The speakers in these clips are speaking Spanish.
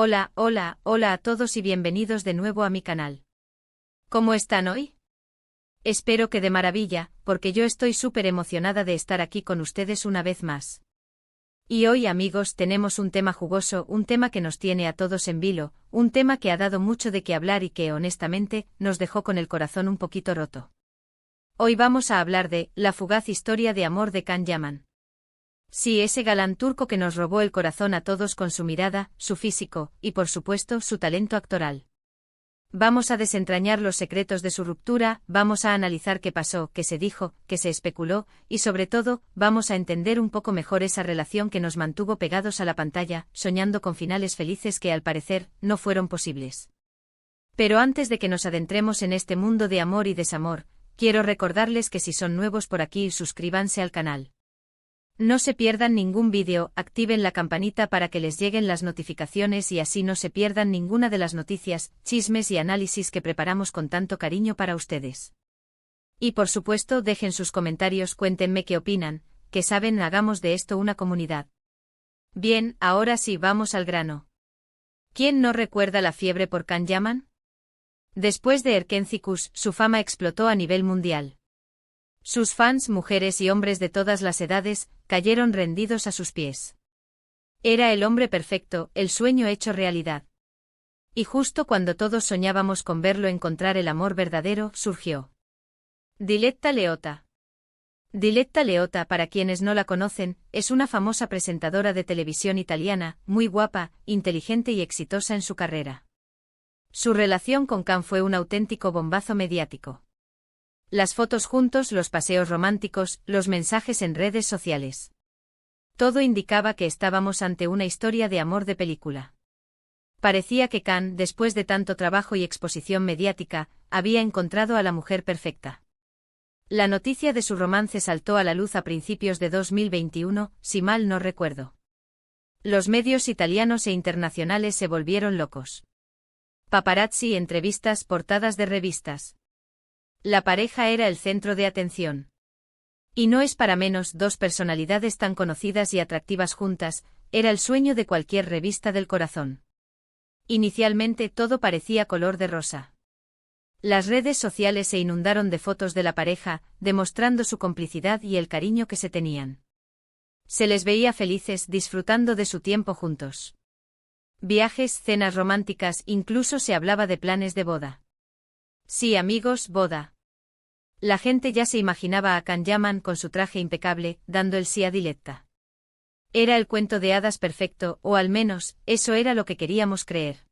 Hola, hola, hola a todos y bienvenidos de nuevo a mi canal. ¿Cómo están hoy? Espero que de maravilla, porque yo estoy súper emocionada de estar aquí con ustedes una vez más. Y hoy, amigos, tenemos un tema jugoso, un tema que nos tiene a todos en vilo, un tema que ha dado mucho de qué hablar y que, honestamente, nos dejó con el corazón un poquito roto. Hoy vamos a hablar de la fugaz historia de amor de Can Yaman. Sí, ese galán turco que nos robó el corazón a todos con su mirada, su físico, y por supuesto su talento actoral. Vamos a desentrañar los secretos de su ruptura, vamos a analizar qué pasó, qué se dijo, qué se especuló, y sobre todo, vamos a entender un poco mejor esa relación que nos mantuvo pegados a la pantalla, soñando con finales felices que al parecer, no fueron posibles. Pero antes de que nos adentremos en este mundo de amor y desamor, quiero recordarles que si son nuevos por aquí, suscríbanse al canal. No se pierdan ningún vídeo, activen la campanita para que les lleguen las notificaciones y así no se pierdan ninguna de las noticias, chismes y análisis que preparamos con tanto cariño para ustedes. Y por supuesto dejen sus comentarios, cuéntenme qué opinan, que saben, hagamos de esto una comunidad. Bien, ahora sí vamos al grano. ¿Quién no recuerda la fiebre por Can Yaman? Después de Erkencikus, su fama explotó a nivel mundial. Sus fans, mujeres y hombres de todas las edades, cayeron rendidos a sus pies. Era el hombre perfecto, el sueño hecho realidad. Y justo cuando todos soñábamos con verlo encontrar el amor verdadero, surgió Diletta Leotta. Diletta Leotta, para quienes no la conocen, es una famosa presentadora de televisión italiana, muy guapa, inteligente y exitosa en su carrera. Su relación con Can fue un auténtico bombazo mediático. Las fotos juntos, los paseos románticos, los mensajes en redes sociales. Todo indicaba que estábamos ante una historia de amor de película. Parecía que Can, después de tanto trabajo y exposición mediática, había encontrado a la mujer perfecta. La noticia de su romance saltó a la luz a principios de 2021, si mal no recuerdo. Los medios italianos e internacionales se volvieron locos. Paparazzi, entrevistas, portadas de revistas. La pareja era el centro de atención. Y no es para menos, dos personalidades tan conocidas y atractivas juntas, era el sueño de cualquier revista del corazón. Inicialmente todo parecía color de rosa. Las redes sociales se inundaron de fotos de la pareja, demostrando su complicidad y el cariño que se tenían. Se les veía felices, disfrutando de su tiempo juntos. Viajes, cenas románticas, incluso se hablaba de planes de boda. Sí, amigos, boda. La gente ya se imaginaba a Can Yaman con su traje impecable, dando el sí a Diletta. Era el cuento de hadas perfecto, o al menos, eso era lo que queríamos creer.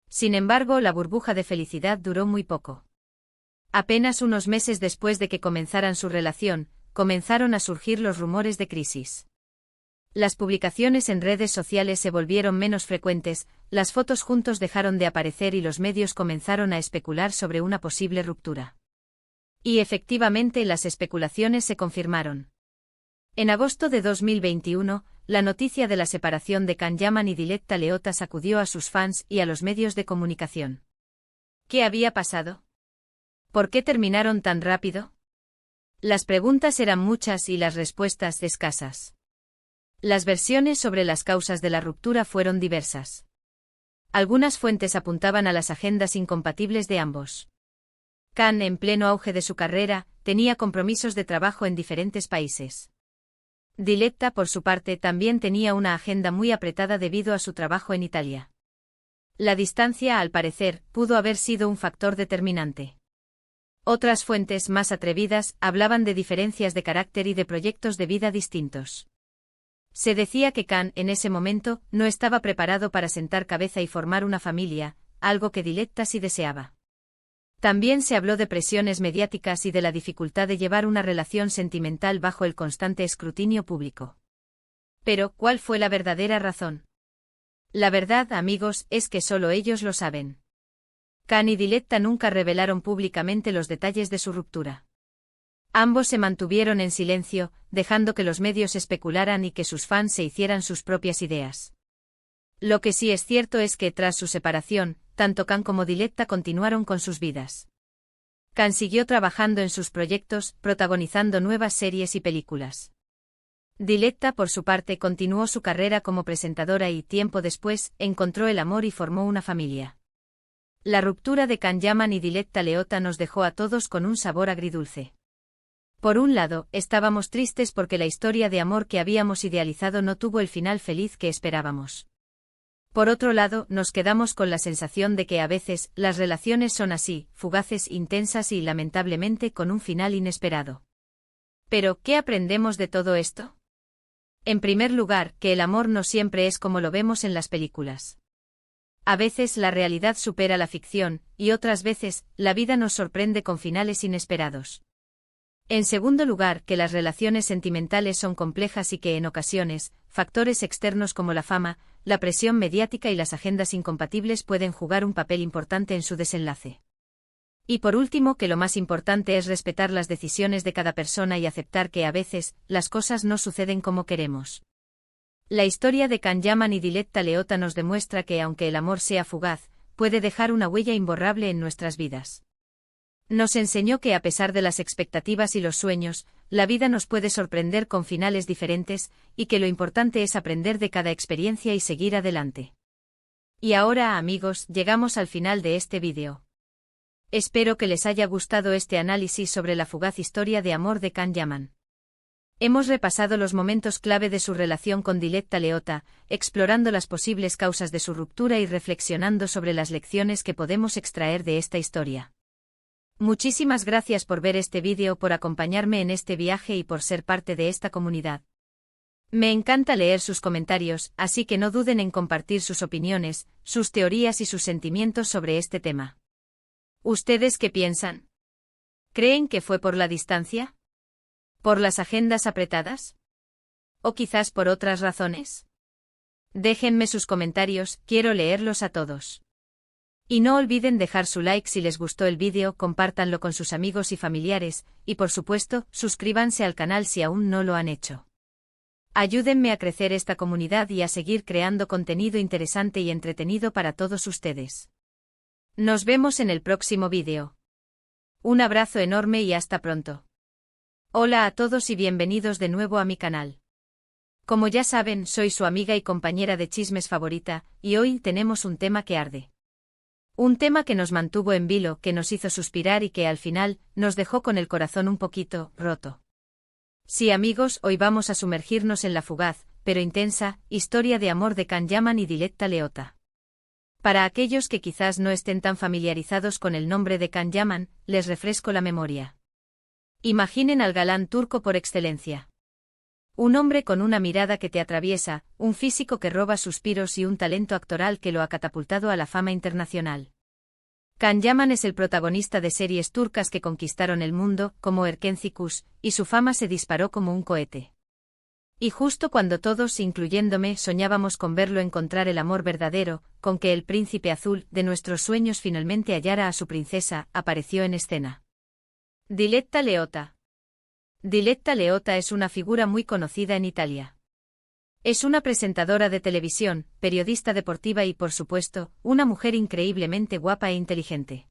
Sin embargo, la burbuja de felicidad duró muy poco. Apenas unos meses después de que comenzaran su relación, comenzaron a surgir los rumores de crisis. Las publicaciones en redes sociales se volvieron menos frecuentes, las fotos juntos dejaron de aparecer y los medios comenzaron a especular sobre una posible ruptura. Y efectivamente las especulaciones se confirmaron. En agosto de 2021, la noticia de la separación de Can Yaman y Diletta Leotta sacudió a sus fans y a los medios de comunicación. ¿Qué había pasado? ¿Por qué terminaron tan rápido? Las preguntas eran muchas y las respuestas escasas. Las versiones sobre las causas de la ruptura fueron diversas. Algunas fuentes apuntaban a las agendas incompatibles de ambos. Can, en pleno auge de su carrera, tenía compromisos de trabajo en diferentes países. Diletta, por su parte, también tenía una agenda muy apretada debido a su trabajo en Italia. La distancia, al parecer, pudo haber sido un factor determinante. Otras fuentes más atrevidas hablaban de diferencias de carácter y de proyectos de vida distintos. Se decía que Can, en ese momento, no estaba preparado para sentar cabeza y formar una familia, algo que Diletta sí deseaba. También se habló de presiones mediáticas y de la dificultad de llevar una relación sentimental bajo el constante escrutinio público. Pero, ¿cuál fue la verdadera razón? La verdad, amigos, es que solo ellos lo saben. Can y Diletta nunca revelaron públicamente los detalles de su ruptura. Ambos se mantuvieron en silencio, dejando que los medios especularan y que sus fans se hicieran sus propias ideas. Lo que sí es cierto es que, tras su separación, tanto Can como Diletta continuaron con sus vidas. Can siguió trabajando en sus proyectos, protagonizando nuevas series y películas. Diletta, por su parte, continuó su carrera como presentadora y, tiempo después, encontró el amor y formó una familia. La ruptura de Kanyaman y Diletta Leotta nos dejó a todos con un sabor agridulce. Por un lado, estábamos tristes porque la historia de amor que habíamos idealizado no tuvo el final feliz que esperábamos. Por otro lado, nos quedamos con la sensación de que a veces, las relaciones son así, fugaces, intensas y, lamentablemente, con un final inesperado. Pero, ¿qué aprendemos de todo esto? En primer lugar, que el amor no siempre es como lo vemos en las películas. A veces la realidad supera la ficción, y otras veces, la vida nos sorprende con finales inesperados. En segundo lugar, que las relaciones sentimentales son complejas y que en ocasiones, factores externos como la fama, la presión mediática y las agendas incompatibles pueden jugar un papel importante en su desenlace. Y por último, que lo más importante es respetar las decisiones de cada persona y aceptar que a veces, las cosas no suceden como queremos. La historia de Kanyaman y Diletta Leotta nos demuestra que aunque el amor sea fugaz, puede dejar una huella imborrable en nuestras vidas. Nos enseñó que a pesar de las expectativas y los sueños, la vida nos puede sorprender con finales diferentes, y que lo importante es aprender de cada experiencia y seguir adelante. Y ahora, amigos, llegamos al final de este vídeo. Espero que les haya gustado este análisis sobre la fugaz historia de amor de Kanyaman. Hemos repasado los momentos clave de su relación con Diletta Leotta, explorando las posibles causas de su ruptura y reflexionando sobre las lecciones que podemos extraer de esta historia. Muchísimas gracias por ver este vídeo, por acompañarme en este viaje y por ser parte de esta comunidad. Me encanta leer sus comentarios, así que no duden en compartir sus opiniones, sus teorías y sus sentimientos sobre este tema. ¿Ustedes qué piensan? ¿Creen que fue por la distancia? ¿Por las agendas apretadas? ¿O quizás por otras razones? Déjenme sus comentarios, quiero leerlos a todos. Y no olviden dejar su like si les gustó el vídeo, compártanlo con sus amigos y familiares, y por supuesto, suscríbanse al canal si aún no lo han hecho. Ayúdenme a crecer esta comunidad y a seguir creando contenido interesante y entretenido para todos ustedes. Nos vemos en el próximo vídeo. Un abrazo enorme y hasta pronto. Hola a todos y bienvenidos de nuevo a mi canal. Como ya saben, soy su amiga y compañera de chismes favorita, y hoy tenemos un tema que arde. Un tema que nos mantuvo en vilo, que nos hizo suspirar y que al final, nos dejó con el corazón un poquito roto. Sí, amigos, hoy vamos a sumergirnos en la fugaz, pero intensa, historia de amor de Kanyaman y Diletta Leotta. Para aquellos que quizás no estén tan familiarizados con el nombre de Kanyaman, les refresco la memoria. Imaginen al galán turco por excelencia. Un hombre con una mirada que te atraviesa, un físico que roba suspiros y un talento actoral que lo ha catapultado a la fama internacional. Kanyaman es el protagonista de series turcas que conquistaron el mundo, como Erkenci Kuş, y su fama se disparó como un cohete. Y justo cuando todos, incluyéndome, soñábamos con verlo encontrar el amor verdadero, con que el príncipe azul de nuestros sueños finalmente hallara a su princesa, apareció en escena. Diletta Leotta. Diletta Leotta es una figura muy conocida en Italia. Es una presentadora de televisión, periodista deportiva y, por supuesto, una mujer increíblemente guapa e inteligente.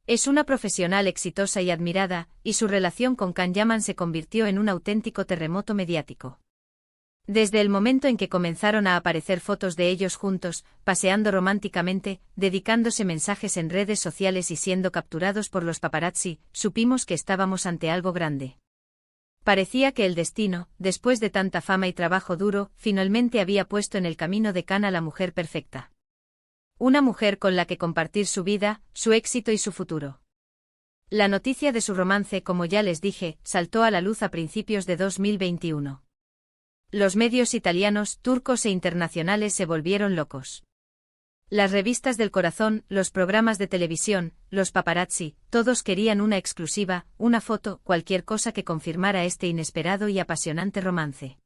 Es una profesional exitosa y admirada, y su relación con Kanyaman se convirtió en un auténtico terremoto mediático. Desde el momento en que comenzaron a aparecer fotos de ellos juntos, paseando románticamente, dedicándose mensajes en redes sociales y siendo capturados por los paparazzi, supimos que estábamos ante algo grande. Parecía que el destino, después de tanta fama y trabajo duro, finalmente había puesto en el camino de Kan a la mujer perfecta. Una mujer con la que compartir su vida, su éxito y su futuro. La noticia de su romance, como ya les dije, saltó a la luz a principios de 2021. Los medios italianos, turcos e internacionales se volvieron locos. Las revistas del corazón, los programas de televisión, los paparazzi, todos querían una exclusiva, una foto, cualquier cosa que confirmara este inesperado y apasionante romance.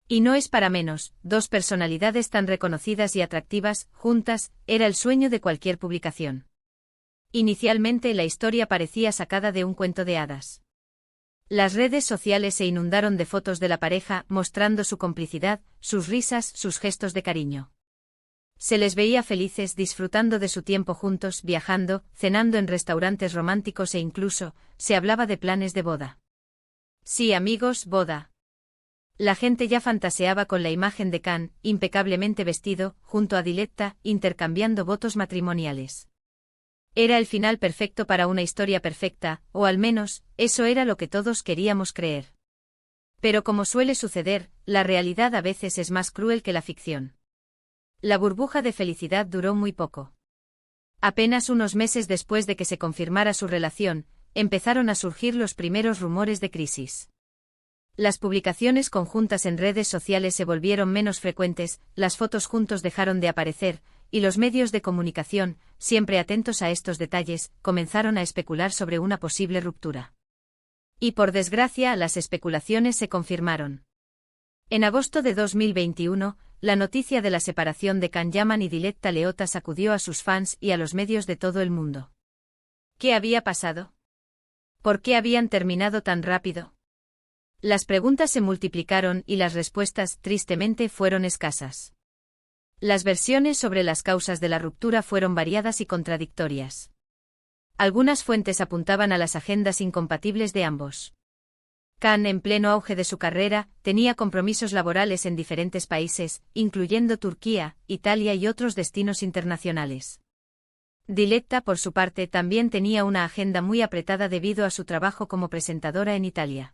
Y no es para menos, dos personalidades tan reconocidas y atractivas, juntas, era el sueño de cualquier publicación. Inicialmente la historia parecía sacada de un cuento de hadas. Las redes sociales se inundaron de fotos de la pareja, mostrando su complicidad, sus risas, sus gestos de cariño. Se les veía felices disfrutando de su tiempo juntos, viajando, cenando en restaurantes románticos e incluso, se hablaba de planes de boda. Sí, amigos, boda. La gente ya fantaseaba con la imagen de Khan, impecablemente vestido, junto a Diletta, intercambiando votos matrimoniales. Era el final perfecto para una historia perfecta, o al menos, eso era lo que todos queríamos creer. Pero como suele suceder, la realidad a veces es más cruel que la ficción. La burbuja de felicidad duró muy poco. Apenas unos meses después de que se confirmara su relación, empezaron a surgir los primeros rumores de crisis. Las publicaciones conjuntas en redes sociales se volvieron menos frecuentes, las fotos juntos dejaron de aparecer, y los medios de comunicación, siempre atentos a estos detalles, comenzaron a especular sobre una posible ruptura. Y por desgracia, las especulaciones se confirmaron. En agosto de 2021, la noticia de la separación de Can Yaman y Diletta Leotta sacudió a sus fans y a los medios de todo el mundo. ¿Qué había pasado? ¿Por qué habían terminado tan rápido? Las preguntas se multiplicaron y las respuestas, tristemente, fueron escasas. Las versiones sobre las causas de la ruptura fueron variadas y contradictorias. Algunas fuentes apuntaban a las agendas incompatibles de ambos. Khan, en pleno auge de su carrera, tenía compromisos laborales en diferentes países, incluyendo Turquía, Italia y otros destinos internacionales. Diletta, por su parte, también tenía una agenda muy apretada debido a su trabajo como presentadora en Italia.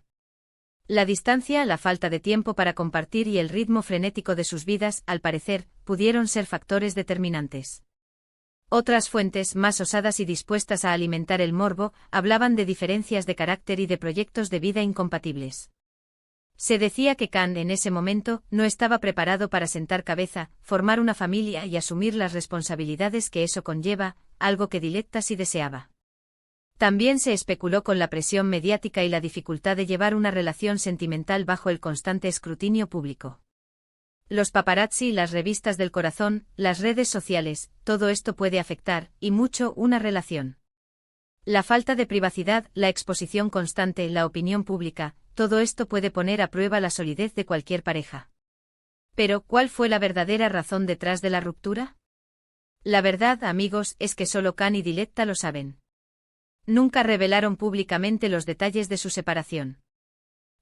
La distancia, la falta de tiempo para compartir y el ritmo frenético de sus vidas, al parecer, pudieron ser factores determinantes. Otras fuentes, más osadas y dispuestas a alimentar el morbo, hablaban de diferencias de carácter y de proyectos de vida incompatibles. Se decía que Khan, en ese momento, no estaba preparado para sentar cabeza, formar una familia y asumir las responsabilidades que eso conlleva, algo que Diletta sí deseaba. También se especuló con la presión mediática y la dificultad de llevar una relación sentimental bajo el constante escrutinio público. Los paparazzi, las revistas del corazón, las redes sociales, todo esto puede afectar, y mucho, una relación. La falta de privacidad, la exposición constante, la opinión pública, todo esto puede poner a prueba la solidez de cualquier pareja. Pero, ¿cuál fue la verdadera razón detrás de la ruptura? La verdad, amigos, es que solo Khan y Diletta lo saben. Nunca revelaron públicamente los detalles de su separación.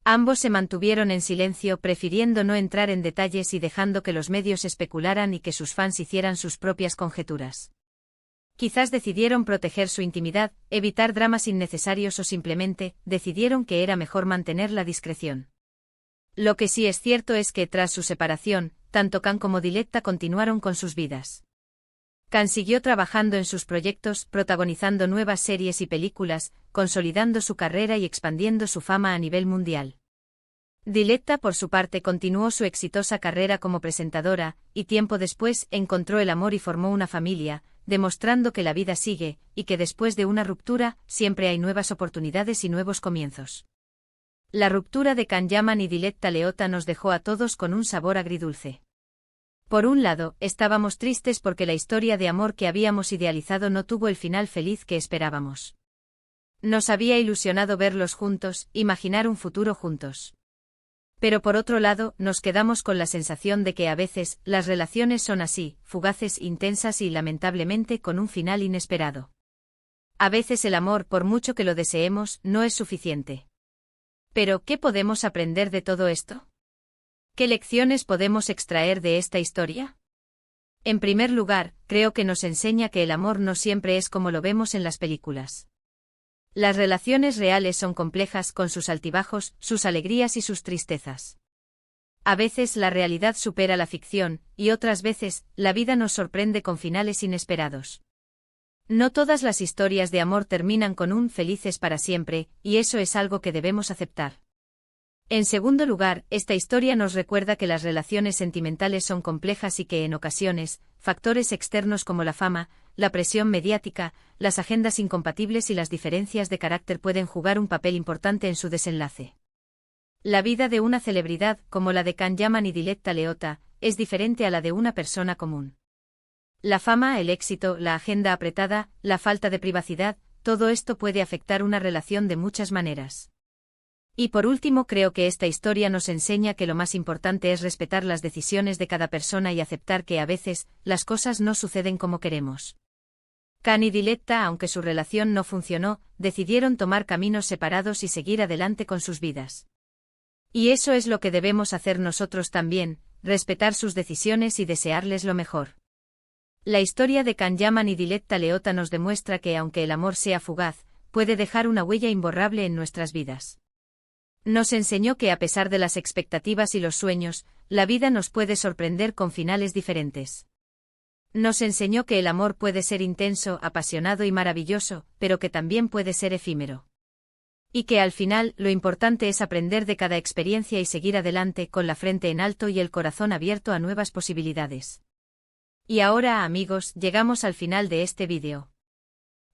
Ambos se mantuvieron en silencio, prefiriendo no entrar en detalles y dejando que los medios especularan y que sus fans hicieran sus propias conjeturas. Quizás decidieron proteger su intimidad, evitar dramas innecesarios o simplemente, decidieron que era mejor mantener la discreción. Lo que sí es cierto es que, tras su separación, tanto Khan como Diletta continuaron con sus vidas. Khan siguió trabajando en sus proyectos, protagonizando nuevas series y películas, consolidando su carrera y expandiendo su fama a nivel mundial. Diletta, por su parte, continuó su exitosa carrera como presentadora, y tiempo después encontró el amor y formó una familia, demostrando que la vida sigue, y que después de una ruptura, siempre hay nuevas oportunidades y nuevos comienzos. La ruptura de Can Yaman y Diletta Leotta nos dejó a todos con un sabor agridulce. Por un lado, estábamos tristes porque la historia de amor que habíamos idealizado no tuvo el final feliz que esperábamos. Nos había ilusionado verlos juntos, imaginar un futuro juntos. Pero por otro lado, nos quedamos con la sensación de que a veces, las relaciones son así, fugaces, intensas y lamentablemente con un final inesperado. A veces el amor, por mucho que lo deseemos, no es suficiente. Pero, ¿qué podemos aprender de todo esto? ¿Qué lecciones podemos extraer de esta historia? En primer lugar, creo que nos enseña que el amor no siempre es como lo vemos en las películas. Las relaciones reales son complejas, con sus altibajos, sus alegrías y sus tristezas. A veces la realidad supera la ficción, y otras veces, la vida nos sorprende con finales inesperados. No todas las historias de amor terminan con un felices para siempre, y eso es algo que debemos aceptar. En segundo lugar, esta historia nos recuerda que las relaciones sentimentales son complejas y que en ocasiones, factores externos como la fama, la presión mediática, las agendas incompatibles y las diferencias de carácter pueden jugar un papel importante en su desenlace. La vida de una celebridad, como la de Can Yaman y Diletta Leotta, es diferente a la de una persona común. La fama, el éxito, la agenda apretada, la falta de privacidad, todo esto puede afectar una relación de muchas maneras. Y por último, creo que esta historia nos enseña que lo más importante es respetar las decisiones de cada persona y aceptar que a veces, las cosas no suceden como queremos. Khan y Diletta, aunque su relación no funcionó, decidieron tomar caminos separados y seguir adelante con sus vidas. Y eso es lo que debemos hacer nosotros también, respetar sus decisiones y desearles lo mejor. La historia de Kanyaman y Diletta Leotta nos demuestra que aunque el amor sea fugaz, puede dejar una huella imborrable en nuestras vidas. Nos enseñó que a pesar de las expectativas y los sueños, la vida nos puede sorprender con finales diferentes. Nos enseñó que el amor puede ser intenso, apasionado y maravilloso, pero que también puede ser efímero. Y que al final, lo importante es aprender de cada experiencia y seguir adelante con la frente en alto y el corazón abierto a nuevas posibilidades. Y ahora, amigos, llegamos al final de este vídeo.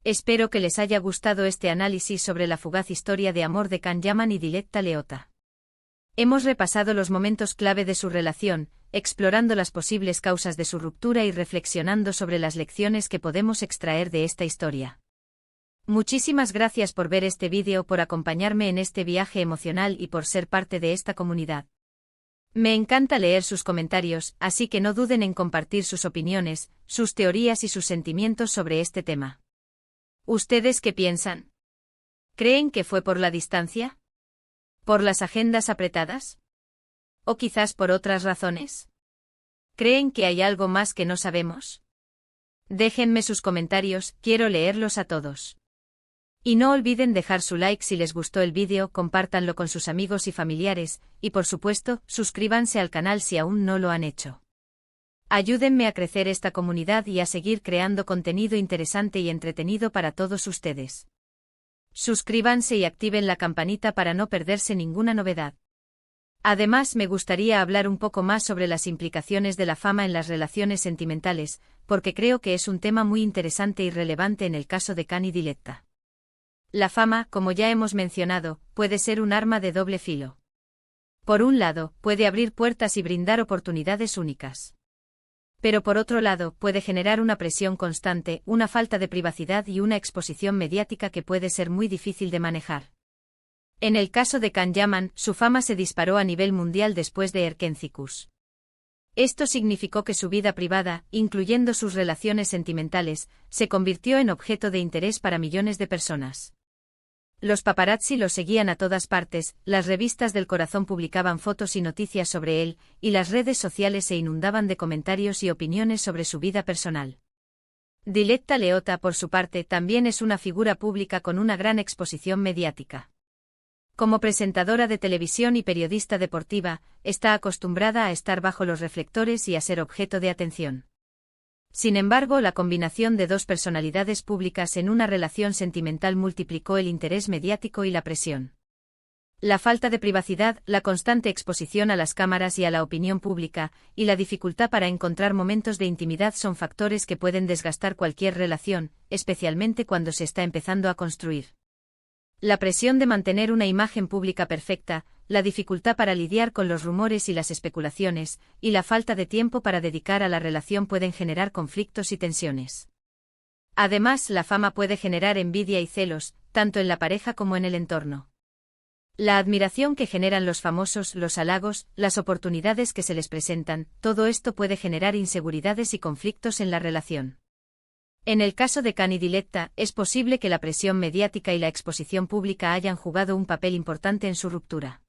Espero que les haya gustado este análisis sobre la fugaz historia de amor de Kanyaman y Diletta Leotta. Hemos repasado los momentos clave de su relación, explorando las posibles causas de su ruptura y reflexionando sobre las lecciones que podemos extraer de esta historia. Muchísimas gracias por ver este vídeo, por acompañarme en este viaje emocional y por ser parte de esta comunidad. Me encanta leer sus comentarios, así que no duden en compartir sus opiniones, sus teorías y sus sentimientos sobre este tema. ¿Ustedes qué piensan? ¿Creen que fue por la distancia? ¿Por las agendas apretadas? ¿O quizás por otras razones? ¿Creen que hay algo más que no sabemos? Déjenme sus comentarios, quiero leerlos a todos. Y no olviden dejar su like si les gustó el vídeo, compártanlo con sus amigos y familiares, y por supuesto, suscríbanse al canal si aún no lo han hecho. Ayúdenme a crecer esta comunidad y a seguir creando contenido interesante y entretenido para todos ustedes. Suscríbanse y activen la campanita para no perderse ninguna novedad. Además, me gustaría hablar un poco más sobre las implicaciones de la fama en las relaciones sentimentales, porque creo que es un tema muy interesante y relevante en el caso de Kan y Diletta. La fama, como ya hemos mencionado, puede ser un arma de doble filo. Por un lado, puede abrir puertas y brindar oportunidades únicas. Pero por otro lado, puede generar una presión constante, una falta de privacidad y una exposición mediática que puede ser muy difícil de manejar. En el caso de Kanyaman, su fama se disparó a nivel mundial después de Erkencikus. Esto significó que su vida privada, incluyendo sus relaciones sentimentales, se convirtió en objeto de interés para millones de personas. Los paparazzi lo seguían a todas partes, las revistas del corazón publicaban fotos y noticias sobre él, y las redes sociales se inundaban de comentarios y opiniones sobre su vida personal. Diletta Leotta, por su parte, también es una figura pública con una gran exposición mediática. Como presentadora de televisión y periodista deportiva, está acostumbrada a estar bajo los reflectores y a ser objeto de atención. Sin embargo, la combinación de dos personalidades públicas en una relación sentimental multiplicó el interés mediático y la presión. La falta de privacidad, la constante exposición a las cámaras y a la opinión pública, y la dificultad para encontrar momentos de intimidad son factores que pueden desgastar cualquier relación, especialmente cuando se está empezando a construir. La presión de mantener una imagen pública perfecta, la dificultad para lidiar con los rumores y las especulaciones, y la falta de tiempo para dedicar a la relación pueden generar conflictos y tensiones. Además, la fama puede generar envidia y celos, tanto en la pareja como en el entorno. La admiración que generan los famosos, los halagos, las oportunidades que se les presentan, todo esto puede generar inseguridades y conflictos en la relación. En el caso de Kan y Diletta, es posible que la presión mediática y la exposición pública hayan jugado un papel importante en su ruptura.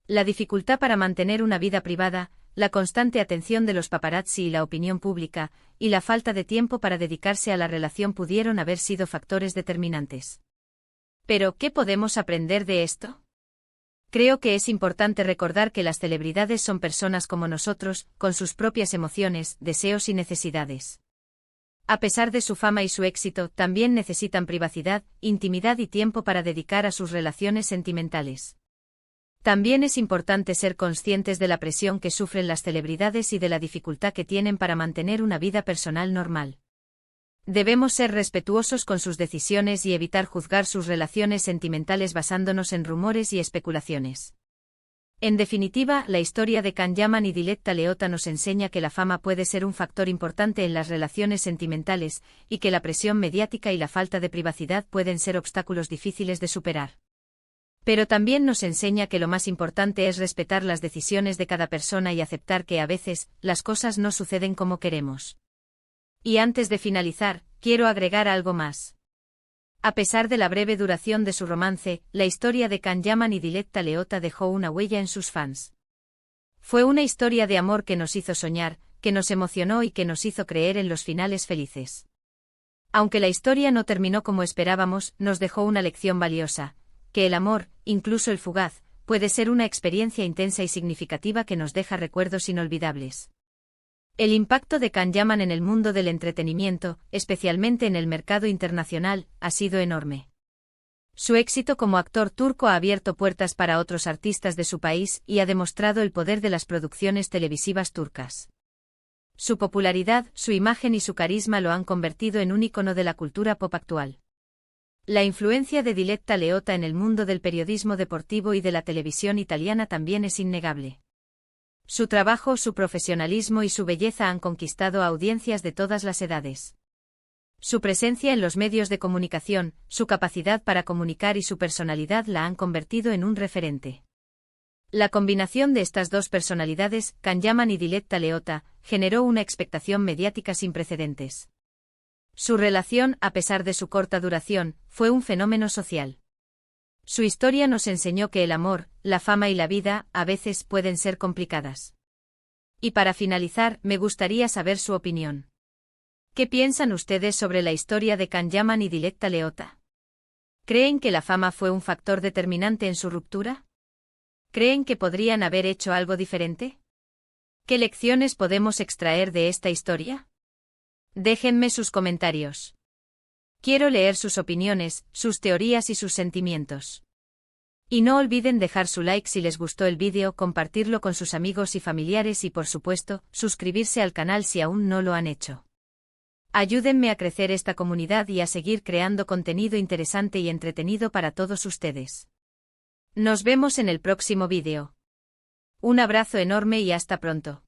La dificultad para mantener una vida privada, la constante atención de los paparazzi y la opinión pública, y la falta de tiempo para dedicarse a la relación pudieron haber sido factores determinantes. Pero, ¿qué podemos aprender de esto? Creo que es importante recordar que las celebridades son personas como nosotros, con sus propias emociones, deseos y necesidades. A pesar de su fama y su éxito, también necesitan privacidad, intimidad y tiempo para dedicar a sus relaciones sentimentales. También es importante ser conscientes de la presión que sufren las celebridades y de la dificultad que tienen para mantener una vida personal normal. Debemos ser respetuosos con sus decisiones y evitar juzgar sus relaciones sentimentales basándonos en rumores y especulaciones. En definitiva, la historia de Kanyaman y Diletta Leotta nos enseña que la fama puede ser un factor importante en las relaciones sentimentales, y que la presión mediática y la falta de privacidad pueden ser obstáculos difíciles de superar. Pero también nos enseña que lo más importante es respetar las decisiones de cada persona y aceptar que a veces, las cosas no suceden como queremos. Y antes de finalizar, quiero agregar algo más. A pesar de la breve duración de su romance, la historia de Can Yaman y Diletta Leotta dejó una huella en sus fans. Fue una historia de amor que nos hizo soñar, que nos emocionó y que nos hizo creer en los finales felices. Aunque la historia no terminó como esperábamos, nos dejó una lección valiosa, que el amor, incluso el fugaz, puede ser una experiencia intensa y significativa que nos deja recuerdos inolvidables. El impacto de Can Yaman en el mundo del entretenimiento, especialmente en el mercado internacional, ha sido enorme. Su éxito como actor turco ha abierto puertas para otros artistas de su país y ha demostrado el poder de las producciones televisivas turcas. Su popularidad, su imagen y su carisma lo han convertido en un ícono de la cultura pop actual. La influencia de Diletta Leotta en el mundo del periodismo deportivo y de la televisión italiana también es innegable. Su trabajo, su profesionalismo y su belleza han conquistado a audiencias de todas las edades. Su presencia en los medios de comunicación, su capacidad para comunicar y su personalidad la han convertido en un referente. La combinación de estas dos personalidades, Can Yaman y Diletta Leotta, generó una expectación mediática sin precedentes. Su relación, a pesar de su corta duración, fue un fenómeno social. Su historia nos enseñó que el amor, la fama y la vida, a veces pueden ser complicadas. Y para finalizar, me gustaría saber su opinión. ¿Qué piensan ustedes sobre la historia de Can Yaman y Diletta Leotta? ¿Creen que la fama fue un factor determinante en su ruptura? ¿Creen que podrían haber hecho algo diferente? ¿Qué lecciones podemos extraer de esta historia? Déjenme sus comentarios. Quiero leer sus opiniones, sus teorías y sus sentimientos. Y no olviden dejar su like si les gustó el vídeo, compartirlo con sus amigos y familiares y por supuesto, suscribirse al canal si aún no lo han hecho. Ayúdenme a crecer esta comunidad y a seguir creando contenido interesante y entretenido para todos ustedes. Nos vemos en el próximo vídeo. Un abrazo enorme y hasta pronto.